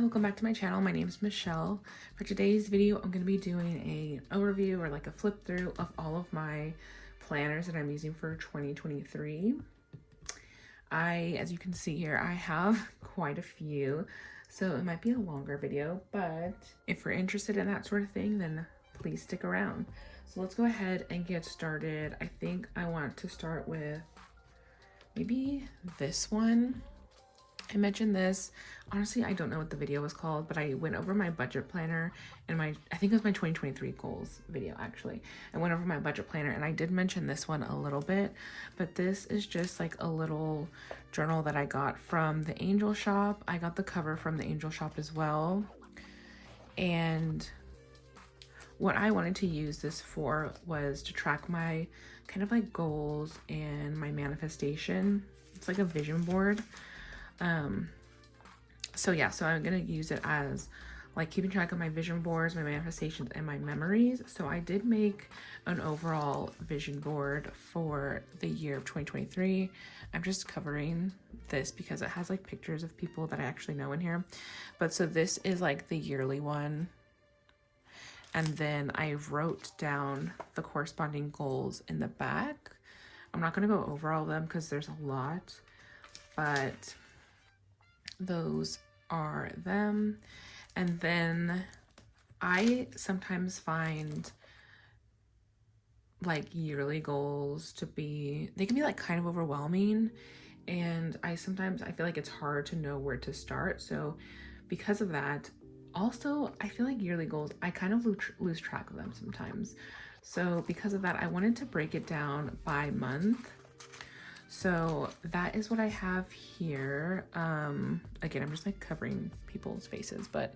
welcome back to my channel. My name is Michelle. For today's video, I'm going to be doing an overview or like a flip through of all of my planners that I'm using for 2023. As you can see here, I have quite a few, so it might be a longer video, but if you're interested in that sort of thing, then please stick around. So let's go ahead and get started. I think I want to start with maybe this one. I mentioned this, honestly, I don't know what the video was called, but I went over my budget planner and I think it was my 2023 goals video actually. I went over my budget planner and I did mention this one a little bit, but this is just like a little journal that I got from the Angel Shop. I got the cover from the Angel Shop as well. And what I wanted to use this for was to track my kind of like goals and my manifestation. It's like a vision board. So I'm gonna use it as like keeping track of my vision boards, my manifestations, and my memories. So I did make an overall vision board for the year of 2023. I'm just covering this because it has like pictures of people that I actually know in here. But so this is like the yearly one. And then I wrote down the corresponding goals in the back. I'm not gonna go over all of them because there's a lot, but those are them. And then I sometimes find like yearly goals to be, they can be like kind of overwhelming, and I feel like it's hard to know where to start. So because of that, also I feel like yearly goals, I kind of lose track of them sometimes. So because of that, I wanted to break it down by month. So that is what I have here. Again, I'm just like covering people's faces, but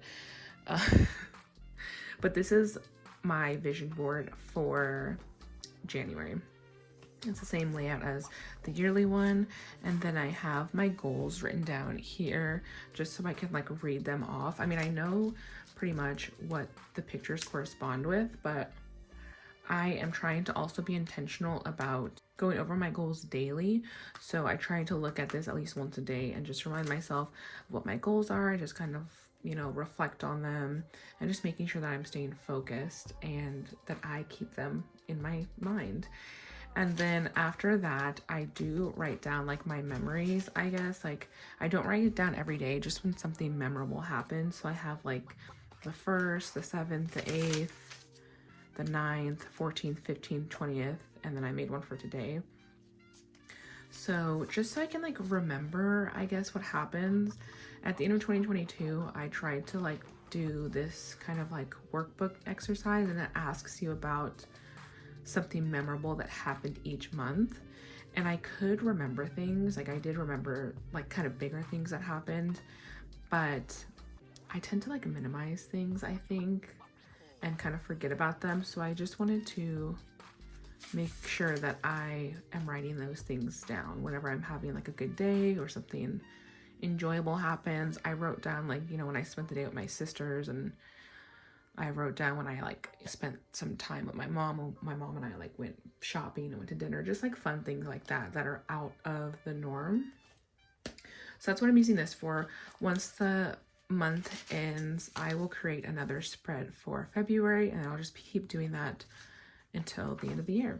this is my vision board for January. It's the same layout as the yearly one. And then I have my goals written down here just so I can like read them off. I mean, I know pretty much what the pictures correspond with, but I am trying to also be intentional about going over my goals daily. So I try to look at this at least once a day and just remind myself what my goals are. I just kind of, reflect on them and just making sure that I'm staying focused and that I keep them in my mind. And then after that, I do write down like my memories, I guess. Like I don't write it down every day, just when something memorable happens. So I have like the 1st, the 7th, the 8th, the 9th, 14th, 15th, 20th, and then I made one for today. So just so I can like remember, I guess, what happens. At the end of 2022, I tried to like do this kind of like workbook exercise, and it asks you about something memorable that happened each month. And I could remember things, like I did remember like kind of bigger things that happened, but I tend to like minimize things, I think, and kind of forget about them. So I just wanted to make sure that I am writing those things down whenever I'm having like a good day or something enjoyable happens. I wrote down like, when I spent the day with my sisters, and I wrote down when I like spent some time with my mom. My mom and I like went shopping and went to dinner, just like fun things like that that are out of the norm. So that's what I'm using this for. Once the month ends, I will create another spread for February, and I'll just keep doing that until the end of the year.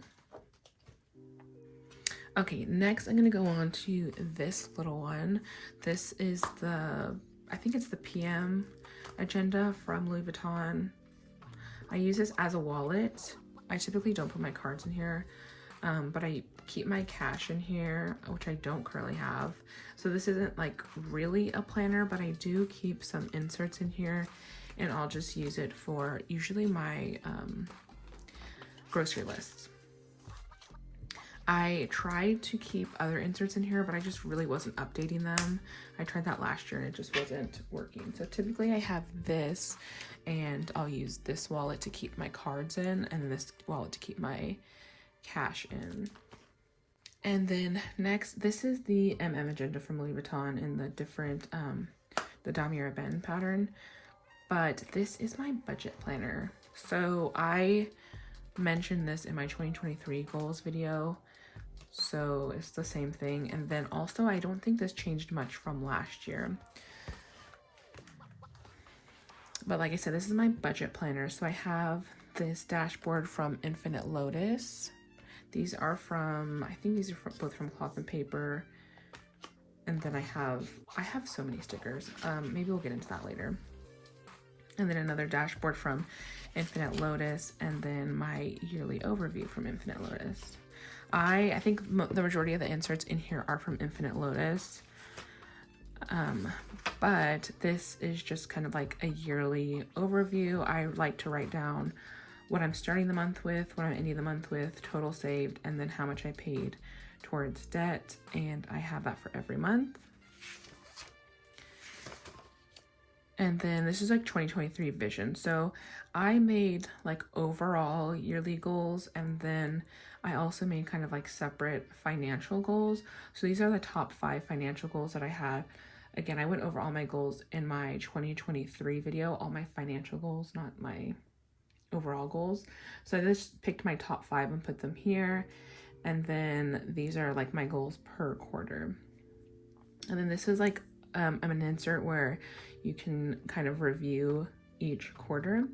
Okay, next I'm gonna go on to this little one. This is I think it's the PM agenda from Louis Vuitton. I use this as a wallet. I typically don't put my cards in here, but I keep my cash in here, which I don't currently have. So this isn't like really a planner, but I do keep some inserts in here, and I'll just use it for usually my grocery lists. I tried to keep other inserts in here, but I just really wasn't updating them. I tried that last year and it just wasn't working. So typically I have this, and I'll use this wallet to keep my cards in, and this wallet to keep my cash in. And then next, this is the agenda from Louis Vuitton in the different, the Damier Ebene pattern. But this is my budget planner. So I mentioned this in my 2023 goals video. So it's the same thing. And then also, I don't think this changed much from last year. But like I said, this is my budget planner. So I have this dashboard from Infinite Lotus. These are from, I think these are both from Cloth and Paper. And then I have so many stickers. Maybe we'll get into that later. And then another dashboard from Infinite Lotus, and then my yearly overview from Infinite Lotus. I think the majority of the inserts in here are from Infinite Lotus. But this is just kind of like a yearly overview. I like to write down what I'm starting the month with, what I'm ending the month with, total saved, and then how much I paid towards debt. And I have that for every month. And then this is like 2023 vision. So I made like overall yearly goals, and then I also made kind of like separate financial goals. So these are the top 5 financial goals that I had. Again, I went over all my goals in my 2023 video, all my financial goals, not my overall goals. So I just picked my top 5 and put them here. And then these are like my goals per quarter. And then this is like an insert where you can kind of review each quarter.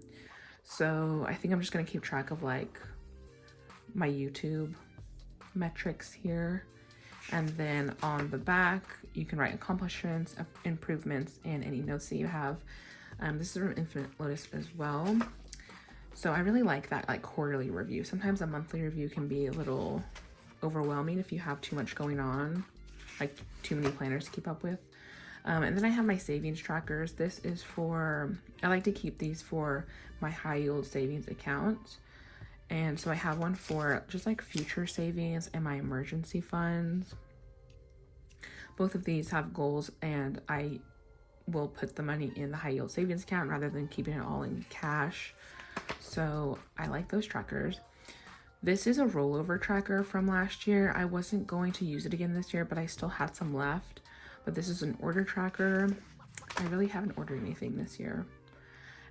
So I think I'm just gonna keep track of like my YouTube metrics here. And then on the back, you can write accomplishments, improvements, and any notes that you have. This is from Infinite Lotus as well. So I really like that like quarterly review. Sometimes a monthly review can be a little overwhelming if you have too much going on, like too many planners to keep up with. And then I have my savings trackers. This is for, I like to keep these for my high yield savings account. And so I have one for just like future savings and my emergency funds. Both of these have goals, and I will put the money in the high yield savings account rather than keeping it all in cash. So I like those trackers. This is a rollover tracker from last year. I wasn't going to use it again this year, but I still had some left. But this is an order tracker. I really haven't ordered anything this year.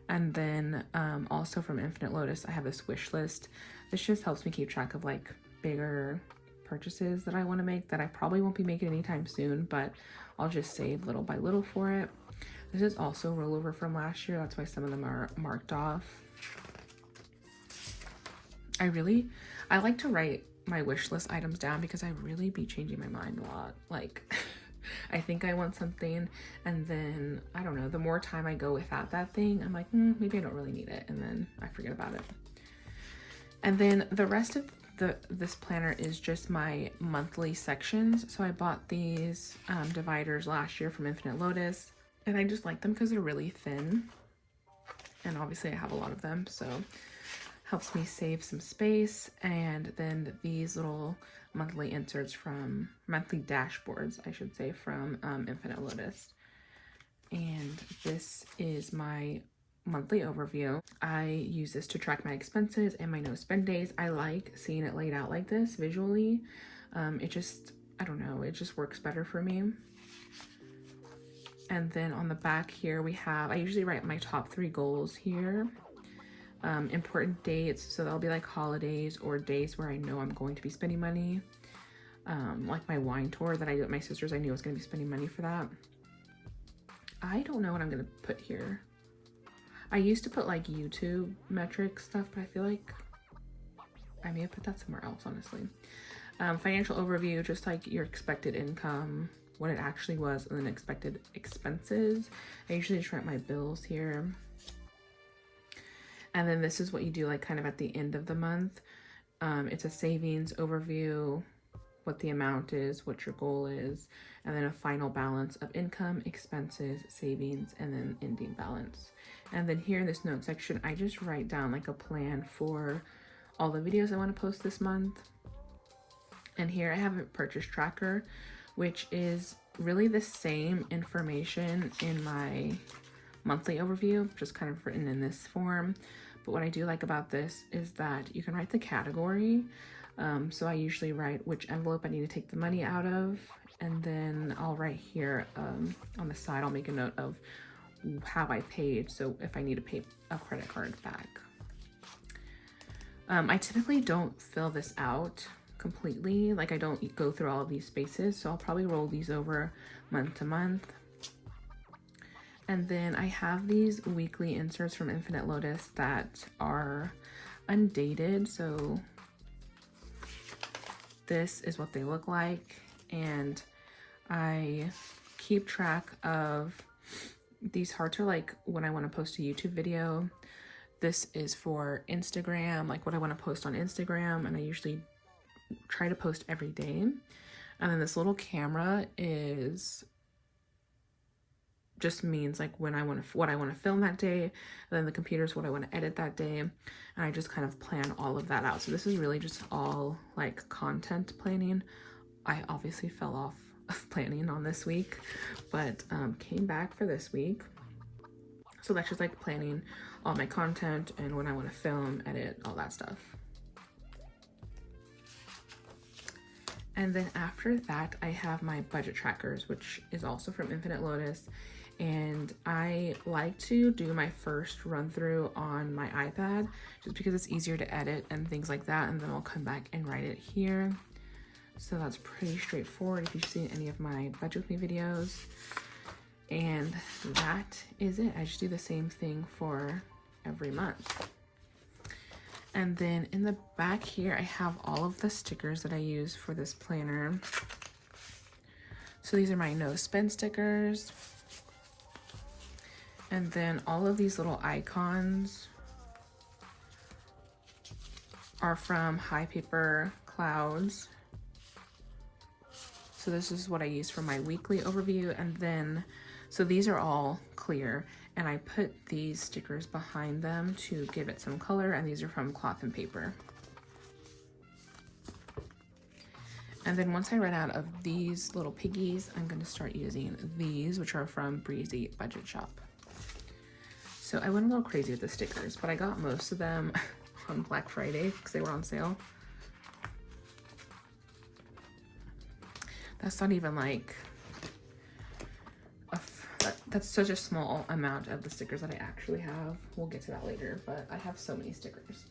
And then also from Infinite Lotus, I have this wish list. This just helps me keep track of like bigger purchases that I want to make that I probably won't be making anytime soon, but I'll just save little by little for it. This is also rollover from last year. That's why some of them are marked off. I like to write my wish list items down because I really be changing my mind a lot. Like I think I want something, and then I don't know, the more time I go without that thing, I'm like, maybe I don't really need it, and then I forget about it. And then the rest of this planner is just my monthly sections. So I bought these dividers last year from Infinite Lotus, and I just like them because they're really thin, and obviously I have a lot of them, so helps me save some space. And then these little monthly inserts from monthly dashboards, I should say, from Infinite Lotus. And this is my monthly overview. I use this to track my expenses and my no spend days. I like seeing it laid out like this visually. It just, I don't know, it just works better for me. And then on the back here we have, I usually write my top 3 goals here. Important dates, so that'll be like holidays or days where I know I'm going to be spending money. Like my wine tour that I do at my sister's, I knew I was going to be spending money for that. I don't know what I'm going to put here. I used to put like YouTube metric stuff, but I feel like I may have put that somewhere else, honestly. Financial overview, just like your expected income, what it actually was, and then expected expenses. I usually just write my bills here. And then this is what you do like kind of at the end of the month. It's a savings overview, what the amount is, what your goal is, and then a final balance of income, expenses, savings, and then ending balance. And then here in this note section, I just write down like a plan for all the videos I want to post this month. And here I have a purchase tracker, which is really the same information in my monthly overview, just kind of written in this form. But what I do like about this is that you can write the category. So I usually write which envelope I need to take the money out of, and then I'll write here on the side, I'll make a note of how I paid, so if I need to pay a credit card back. I typically don't fill this out completely, like I don't go through all of these spaces, so I'll probably roll these over month to month. And then I have these weekly inserts from Infinite Lotus that are undated. So this is what they look like. And I keep track of these hearts are like when I want to post a YouTube video. This is for Instagram, like what I want to post on Instagram. And I usually try to post every day. And then this little camera is just means like when I want to, what I want to film that day. And then the computer is what I want to edit that day. And I just kind of plan all of that out. So this is really just all like content planning. I obviously fell off of planning on this week, but came back for this week. So that's just like planning all my content and when I want to film, edit, all that stuff. And then after that, I have my budget trackers, which is also from Infinite Lotus. And I like to do my first run through on my iPad just because it's easier to edit and things like that. And then I'll come back and write it here. So that's pretty straightforward if you've seen any of my budget with me videos. And that is it. I just do the same thing for every month. And then in the back here, I have all of the stickers that I use for this planner. So these are my no spend stickers. And then all of these little icons are from High Paper Clouds. So this is what I use for my weekly overview. And then, so these are all clear. And I put these stickers behind them to give it some color. And these are from Cloth and Paper. And then once I run out of these little piggies, I'm going to start using these, which are from Breezy Budget Shop. So I went a little crazy with the stickers, but I got most of them on Black Friday because they were on sale. That's not even like, that's such a small amount of the stickers that I actually have. We'll get to that later, but I have so many stickers.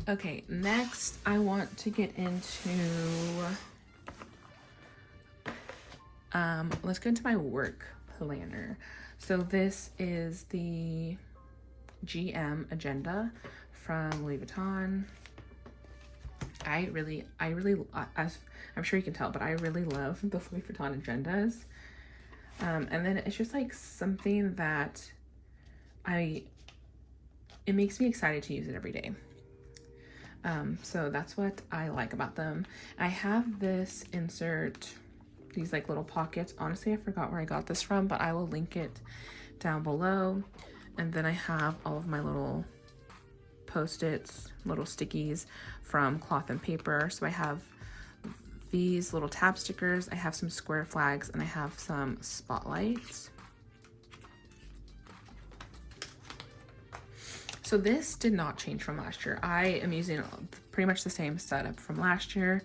Okay, next I want to get into, let's go into my work planner. So this is the GM agenda from Louis Vuitton. I'm sure you can tell, but I really love the Louis Vuitton agendas. And then it's just like something that it makes me excited to use it every day. So that's what I like about them. I have this insert, these like little pockets. Honestly, I forgot where I got this from, but I will link it down below. And then I have all of my little Post-its, little stickies from Cloth and Paper. So I have these little tab stickers, I have some square flags, and I have some spotlights. So this did not change from last year. I am using pretty much the same setup from last year.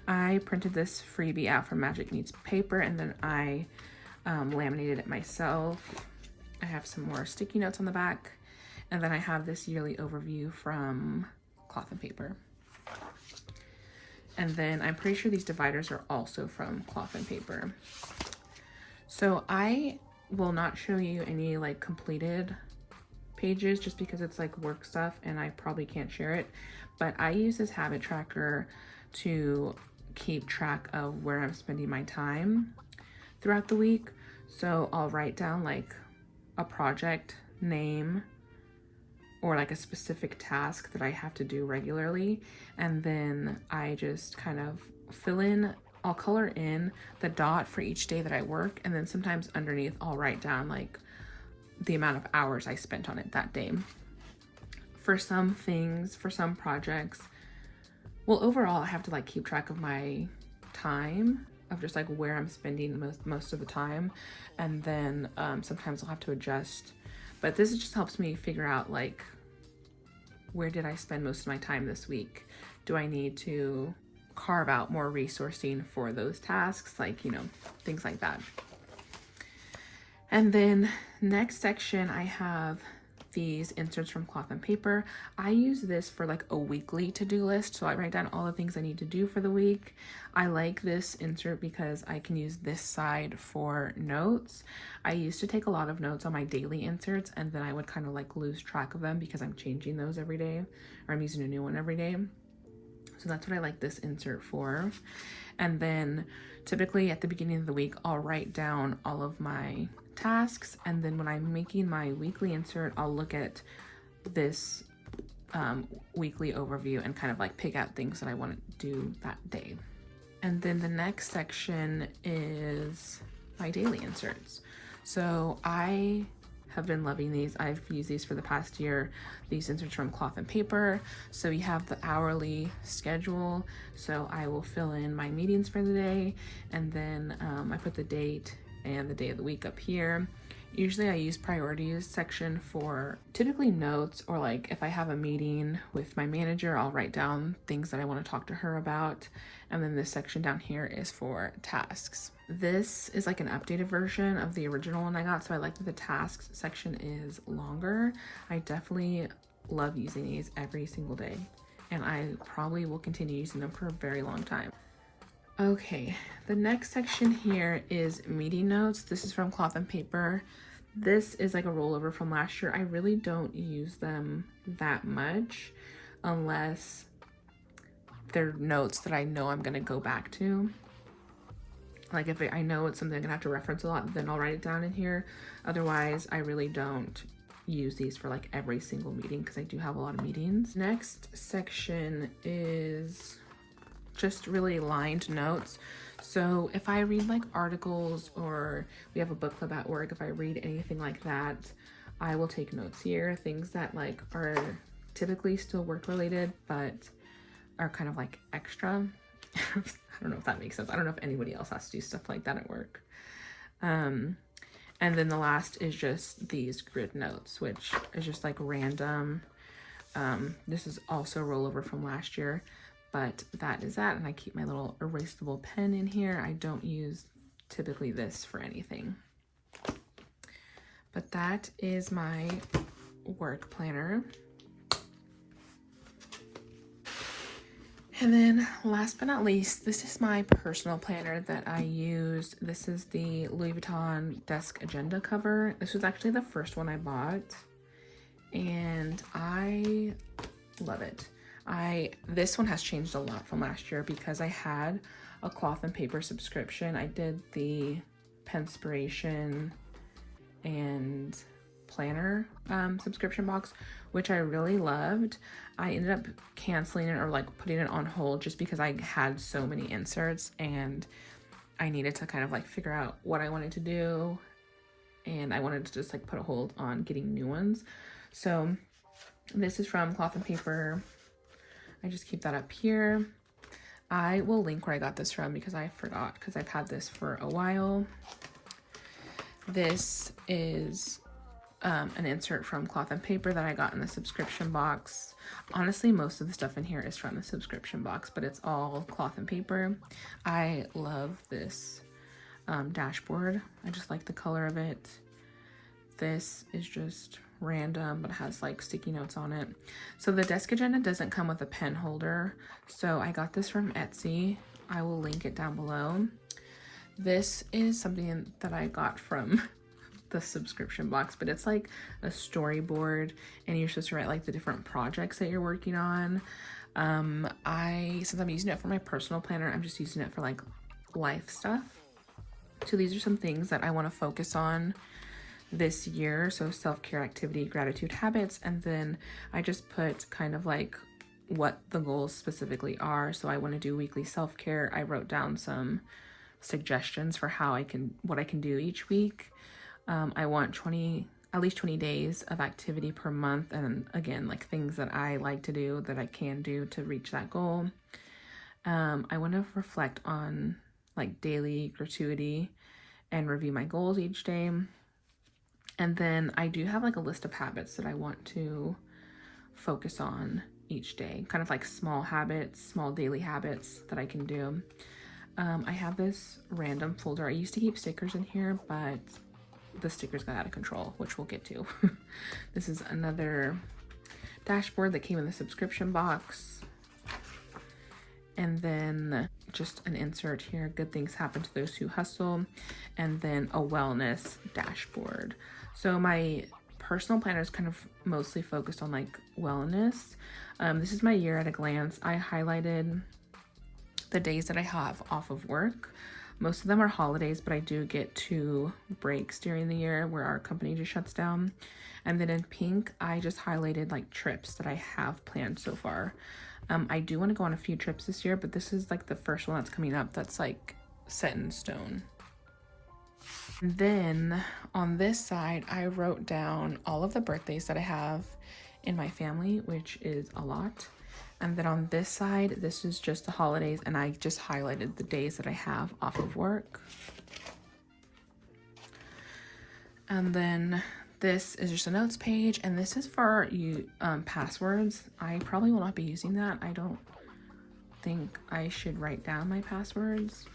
I printed this freebie out from Magic Needs Paper, and then I laminated it myself. I have some more sticky notes on the back, and then I have this yearly overview from Cloth and Paper. And then I'm pretty sure these dividers are also from Cloth and Paper. So I will not show you any like completed pages just because it's like work stuff and I probably can't share it. But I use this habit tracker to keep track of where I'm spending my time throughout the week. So I'll write down like a project name or like a specific task that I have to do regularly. And then I just kind of I'll color in the dot for each day that I work. And then sometimes underneath I'll write down like the amount of hours I spent on it that day. For some things, for some projects, well, overall I have to like keep track of my time, of just like where I'm spending most of the time. And then sometimes I'll have to adjust, but this just helps me figure out like, where did I spend most of my time this week? Do I need to carve out more resourcing for those tasks? Like, you know, things like that. And then next section, I have these inserts from Cloth and Paper. I use this for like a weekly to-do list, so I write down all the things I need to do for the week. I like this insert because I can use this side for notes. I used to take a lot of notes on my daily inserts, and then I would kind of like lose track of them because I'm changing those every day, or I'm using a new one every day. So that's what I like this insert for. And then typically at the beginning of the week, I'll write down all of my tasks, and then when I'm making my weekly insert, I'll look at this weekly overview and kind of like pick out things that I want to do that day. And then the next section is my daily inserts. So I have been loving these. I've used these for the past year. These inserts from Cloth and Paper. So you have the hourly schedule. So I will fill in my meetings for the day, and then I put the date and the day of the week up here. Usually I use priorities section for typically notes, or like if I have a meeting with my manager, I'll write down things that I want to talk to her about. And then this section down here is for tasks. This is like an updated version of the original one I got, so I like that the tasks section is longer. I definitely love using these every single day, and I probably will continue using them for a very long time. Okay, the next section here is meeting notes. This is from Cloth and Paper. This is like a rollover from last year. I really don't use them that much unless they're notes that I know I'm gonna go back to. Like if I know it's something I'm gonna have to reference a lot, then I'll write it down in here. Otherwise, I really don't use these for like every single meeting because I do have a lot of meetings. Next section is just really lined notes. So if I read like articles, or we have a book club at work, if I read anything like that, I will take notes here. Things that like are typically still work related but are kind of like extra. I don't know if that makes sense. I don't know if anybody else has to do stuff like that at work. And then the last is just these grid notes, which is just like random. This is also a rollover from last year, but that is that. And I keep my little erasable pen in here. I don't use typically this for anything. But that is my work planner. And then last but not least, this is my personal planner that I use. This is the Louis Vuitton desk agenda cover. This was actually the first one I bought, and I love it. This one has changed a lot from last year because I had a Cloth and Paper subscription. I did the Penspiration and planner subscription box, which I really loved. I ended up canceling it, or like putting it on hold, just because I had so many inserts and I needed to kind of like figure out what I wanted to do, and I wanted to just like put a hold on getting new ones. So this is from Cloth and Paper. I just keep that up here. I will link where I got this from because I forgot, because I've had this for a while. This is an insert from Cloth and Paper that I got in the subscription box. Honestly, most of the stuff in here is from the subscription box, but it's all Cloth and Paper. I love this dashboard. I just like the color of it. This is just random, but it has like sticky notes on it. So the desk agenda doesn't come with a pen holder, so I got this from Etsy. I will link it down below. This is something that I got from the subscription box, but it's like a storyboard, and you're supposed to write like the different projects that you're working on. Since I'm using it for my personal planner, I'm just using it for like life stuff. So these are some things that I want to focus on this year. So self-care, activity, gratitude, habits, and then I just put kind of like what the goals specifically are. So I want to do weekly self-care. I wrote down some suggestions for what I can do each week. I want at least 20 days of activity per month, and again, like things that I like to do that I can do to reach that goal. I want to reflect on like daily gratuity and review my goals each day. And then I do have like a list of habits that I want to focus on each day, kind of like small habits, small daily habits that I can do. I have this random folder. I used to keep stickers in here, but the stickers got out of control, which we'll get to. This is another dashboard that came in the subscription box. And then just an insert here, good things happen to those who hustle. And then a wellness dashboard. So my personal planner is kind of mostly focused on like wellness. This is my year at a glance. I highlighted the days that I have off of work. Most of them are holidays, but I do get 2 breaks during the year where our company just shuts down. And then in pink, I just highlighted like trips that I have planned so far. I do want to go on a few trips this year, but this is like the first one that's coming up that's like set in stone. Then on this side, I wrote down all of the birthdays that I have in my family, which is a lot. And then on this side, this is just the holidays, and I just highlighted the days that I have off of work. And then this is just a notes page, and this is for you passwords. I probably will not be using that. I don't think I should write down my passwords.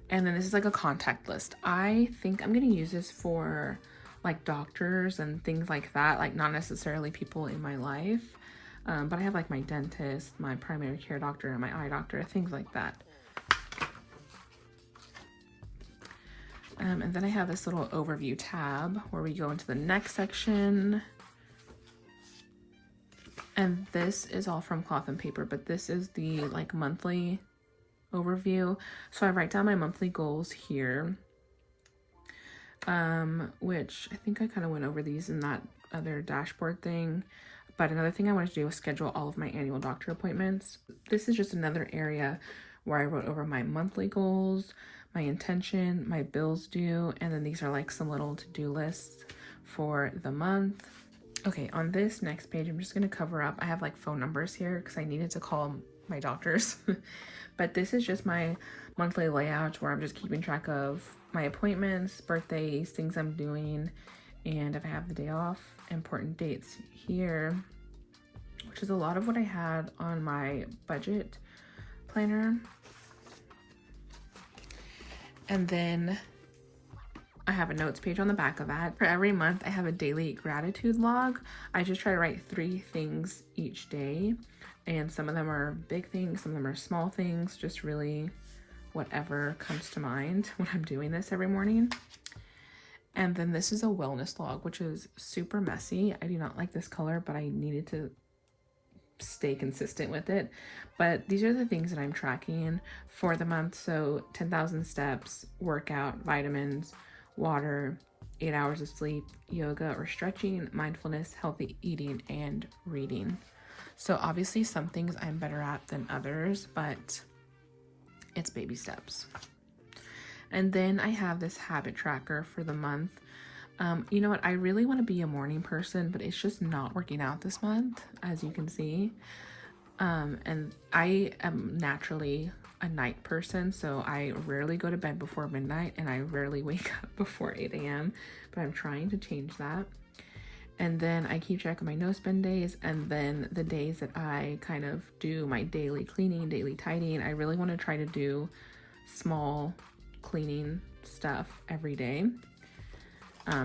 And then this is like a contact list. I think I'm gonna use this for like doctors and things like that, like not necessarily people in my life. But I have like my dentist, my primary care doctor, and my eye doctor, things like that. And then I have this little overview tab where we go into the next section. And this is all from Cloth and Paper, but this is the like monthly overview. So I write down my monthly goals here, which I think I kind of went over these in that other dashboard thing. But another thing I wanted to do was schedule all of my annual doctor appointments. This is just another area where I wrote over my monthly goals, my intention, my bills due, and then these are like some little to-do lists for the month. Okay, on this next page, I'm just gonna cover up, I have like phone numbers here because I needed to call my doctors. But this is just my monthly layout where I'm just keeping track of my appointments, birthdays, things I'm doing, and if I have the day off, important dates here, which is a lot of what I had on my budget planner. And then I have a notes page on the back of that. For every month, I have a daily gratitude log. I just try to write 3 things each day. And some of them are big things, some of them are small things, just really whatever comes to mind when I'm doing this every morning. And then this is a wellness log, which is super messy. I do not like this color, but I needed to stay consistent with it. But these are the things that I'm tracking for the month. So 10,000 steps, workout, vitamins, water, 8 hours of sleep, yoga or stretching, mindfulness, healthy eating, and reading. So obviously some things I'm better at than others, but it's baby steps. And then I have this habit tracker for the month. You know what? I really want to be a morning person, but it's just not working out this month, as you can see. And I am naturally a night person, so I rarely go to bed before midnight and I rarely wake up before 8 a.m. But I'm trying to change that. And then I keep track of my no spend days, and then the days that I kind of do my daily cleaning, daily tidying. I really want to try to do small cleaning stuff every day.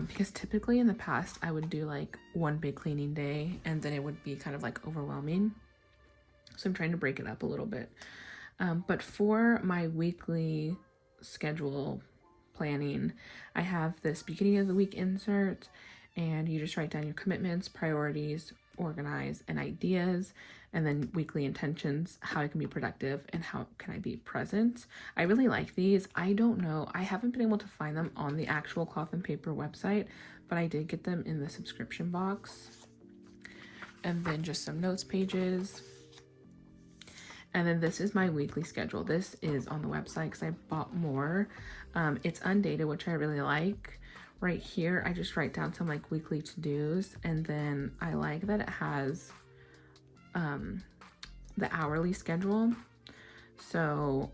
Because typically in the past I would do like one big cleaning day and then it would be kind of like overwhelming. So I'm trying to break it up a little bit. But for my weekly schedule planning, I have this beginning of the week insert, and you just write down your commitments, priorities, organize, and ideas, and then weekly intentions, how I can be productive and how can I be present. I really like these. I don't know, I haven't been able to find them on the actual Cloth and Paper website, but I did get them in the subscription box. And then just some notes pages. And then this is my weekly schedule. This is on the website because I bought more. It's undated, which I really like. Right here, I just write down some like weekly to-dos, and then I like that it has the hourly schedule. So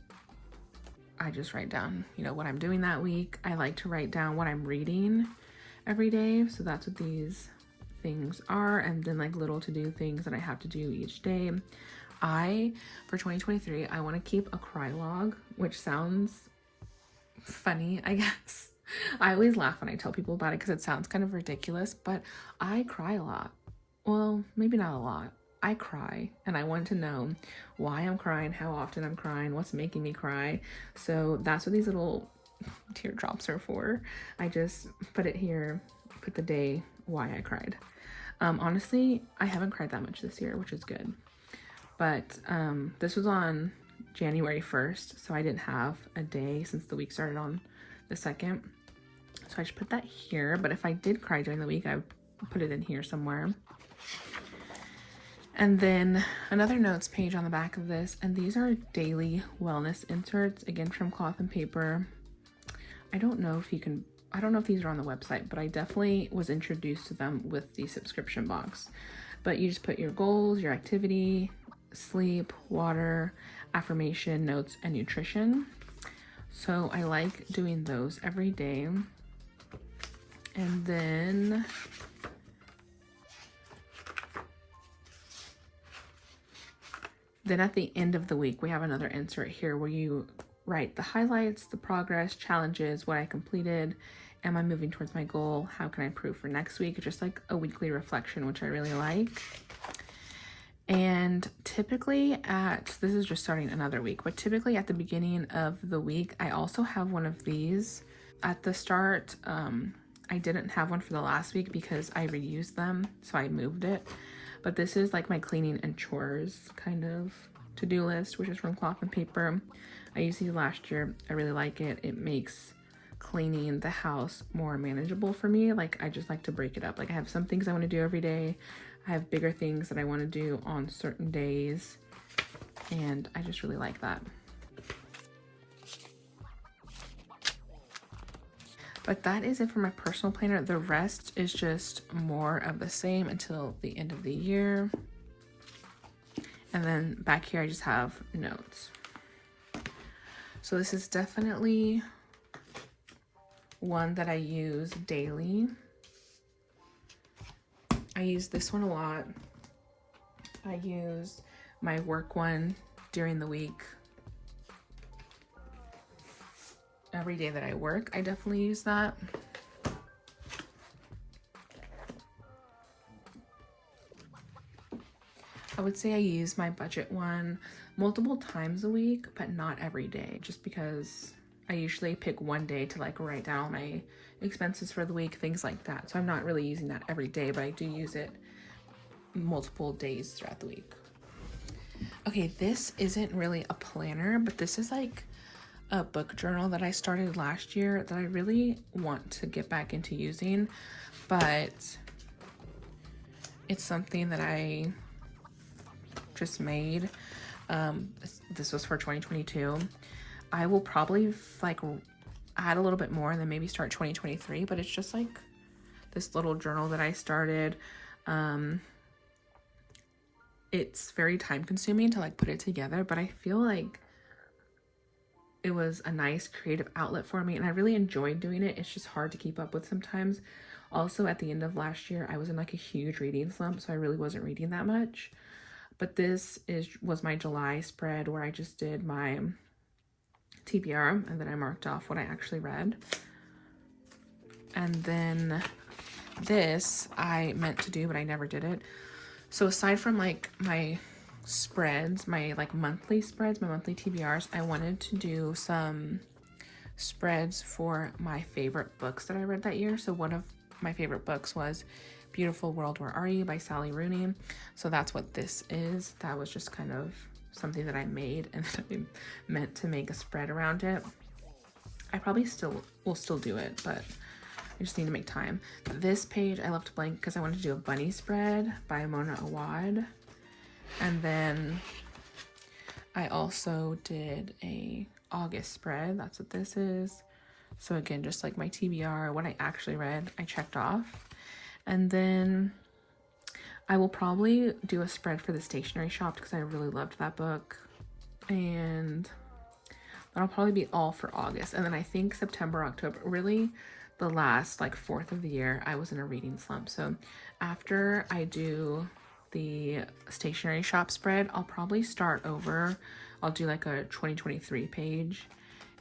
I just write down, you know, what I'm doing that week. I like to write down what I'm reading every day. So that's what these things are. And then like little to-do things that I have to do each day. For 2023, I want to keep a cry log, which sounds funny, I guess. I always laugh when I tell people about it because it sounds kind of ridiculous, but I cry a lot. Well, maybe not a lot. I cry, and I want to know why I'm crying, how often I'm crying, what's making me cry. So that's what these little teardrops are for. I just put it here, put the day why I cried. Honestly, I haven't cried that much this year, which is good. But this was on January 1st, so I didn't have a day since the week started on the 2nd. So I just put that here, but if I did cry during the week, I would put it in here somewhere. And then another notes page on the back of this, and these are daily wellness inserts, again from Cloth and Paper. I don't know if these are on the website, but I definitely was introduced to them with the subscription box. But you just put your goals, your activity, sleep, water, affirmation, notes, and nutrition. So I like doing those every day. And then at the end of the week, we have another insert here where you write the highlights, the progress, challenges, what I completed, am I moving towards my goal, how can I improve for next week, just like a weekly reflection, which I really like. And typically this is just starting another week, but typically at the beginning of the week, I also have one of these. At the start, I didn't have one for the last week because I reused them, so I moved it. But this is like my cleaning and chores kind of to-do list, which is from Cloth and Paper. I used these last year. I really like it. It makes cleaning the house more manageable for me. Like, I just like to break it up. Like, I have some things I want to do every day. I have bigger things that I want to do on certain days. And I just really like that. But that is it for my personal planner. The rest is just more of the same until the end of the year. And then back here, I just have notes. So this is definitely one that I use daily. I use this one a lot. I use my work one during the week. Every day that I work, I definitely use that. I would say I use my budget one multiple times a week, but not every day, just because I usually pick one day to like write down all my expenses for the week, things like that. So I'm not really using that every day, but I do use it multiple days throughout the week. Okay, this isn't really a planner, but this is like a book journal that I started last year that I really want to get back into using, but it's something that I just made. This was for 2022. I will probably like add a little bit more and then maybe start 2023, but it's just like this little journal that I started. It's very time consuming to like put it together, but I feel like it was a nice creative outlet for me and I really enjoyed doing it. It's just hard to keep up with sometimes. Also, at the end of last year, I was in like a huge reading slump, so I really wasn't reading that much. But this was my July spread where I just did my TBR and then I marked off what I actually read. And then this I meant to do, but I never did it. So aside from like my spreads, my like monthly spreads, my monthly TBRs, I wanted to do some spreads for my favorite books that I read that year. So one of my favorite books was Beautiful World, Where Are You by Sally Rooney. So that's what this is. That was just kind of something that I made and I meant to make a spread around it. I probably will still do it, but I just need to make time. This page I left blank because I wanted to do a bunny spread by Mona Awad. And then I also did a August spread. That's what this is. So again, just like my TBR, what I actually read, I checked off. And then I will probably do a spread for the stationery shop because I really loved that book. And that'll probably be all for August. And then I think September, October, really the last like fourth of the year, I was in a reading slump. So after I do the stationery shop spread, I'll probably start over. I'll do like a 2023 page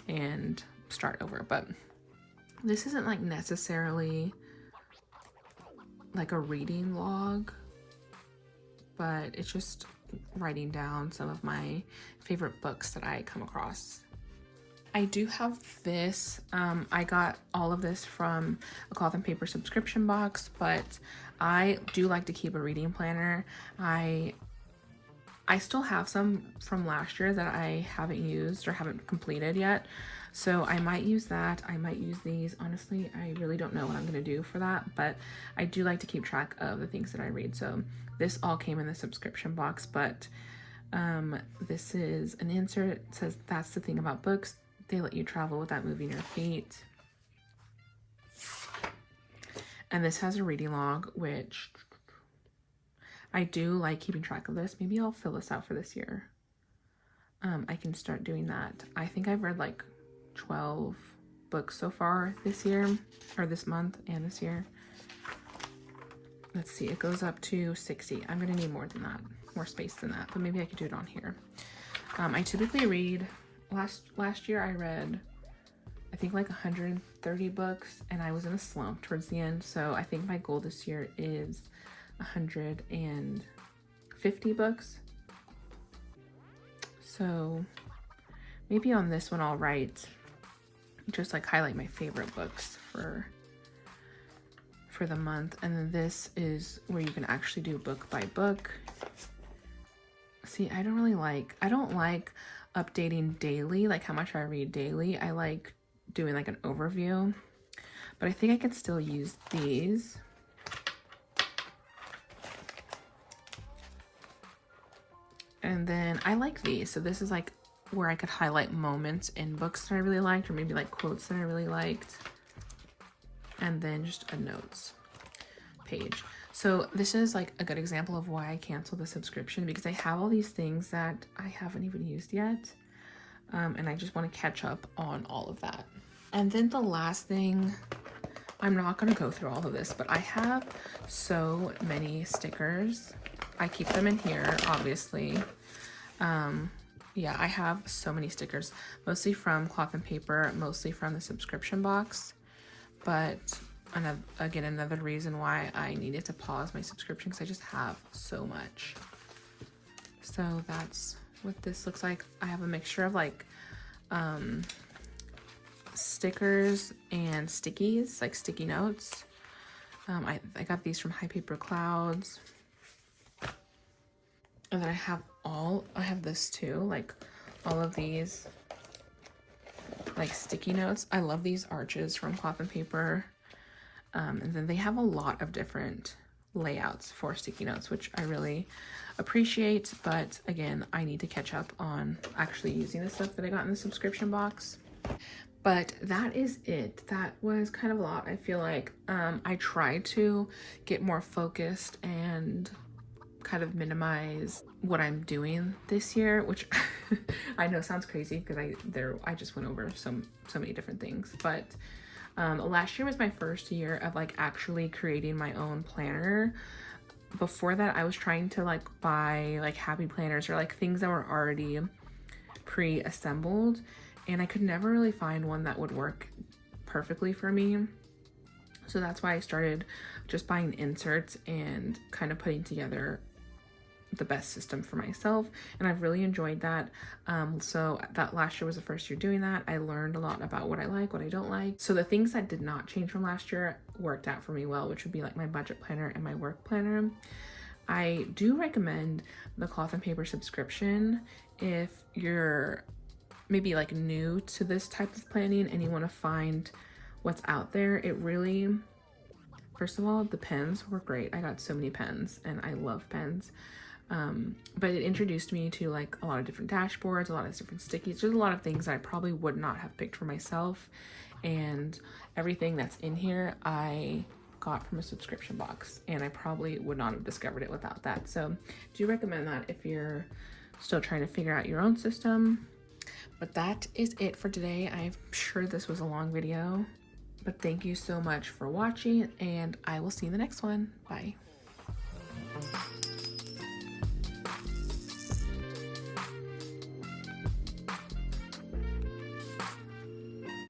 and start over. But This isn't like necessarily like a reading log, but it's just writing down some of my favorite books that I come across. I do have this. I got all of this from a cloth and paper subscription box, but I do like to keep a reading planner. I still have some from last year that I haven't used or haven't completed yet. So I might use that. I might use these. Honestly, I really don't know what I'm going to do for that, but I do like to keep track of the things that I read. So this all came in the subscription box, but this is an insert. It says, "That's the thing about books. They let you travel without moving your feet." And this has a reading log, which I do like keeping track of this. Maybe I'll fill this out for this year. I can start doing that. I think I've read like 12 books so far this year, or this month and this year. Let's see, it goes up to 60. I'm gonna need more than that, more space than that, but maybe I could do it on here. I typically read, last year I read, I think like 130 books, and I was in a slump towards the end. So I think my goal this year is 150 books. So maybe on this one I'll write, just like highlight my favorite books for the month. And then this is where you can actually do book by book. See, I don't like updating daily, like how much I read daily. I like doing like an overview, but I think I can still use these. And then I like these. So this is like where I could highlight moments in books that I really liked, or maybe like quotes that I really liked. And then just a notes page. So this is like a good example of why I canceled the subscription, because I have all these things that I haven't even used yet. And I just want to catch up on all of that. And then the last thing, I'm not going to go through all of this, but I have so many stickers. I keep them in here, obviously. Yeah, I have so many stickers, mostly from cloth and paper, mostly from the subscription box. But another reason why I needed to pause my subscription, because I just have so much. So that's what this looks like. I have a mixture of like stickers and stickies, like sticky notes. I got these from High Paper Clouds. And then I have this too, like all of these like sticky notes. I love these arches from Cloth and Paper. And then they have a lot of different layouts for sticky notes, which I really appreciate. But again, I need to catch up on actually using the stuff that I got in the subscription box. But that is it. That was kind of a lot. I feel like I tried to get more focused and kind of minimize what I'm doing this year, which I know sounds crazy because I just went over so many different things. But last year was my first year of like actually creating my own planner. Before that, I was trying to like buy like happy planners or like things that were already pre-assembled, and I could never really find one that would work perfectly for me. So that's why I started just buying inserts and kind of putting together the best system for myself, and I've really enjoyed that. So that last year was the first year doing that. I learned a lot about what I like, what I don't like. So the things that did not change from last year worked out for me well, which would be like my budget planner and my work planner. I do recommend the Cloth and Paper subscription if you're maybe like new to this type of planning and you want to find what's out there. It really, first of all, the pens were great. I got so many pens and I love pens. But it introduced me to like a lot of different dashboards, a lot of different stickies, just a lot of things that I probably would not have picked for myself. And everything that's in here, I got from a subscription box, and I probably would not have discovered it without that. So do recommend that if you're still trying to figure out your own system. But that is it for today. I'm sure this was a long video, but thank you so much for watching, and I will see you in the next one. Bye.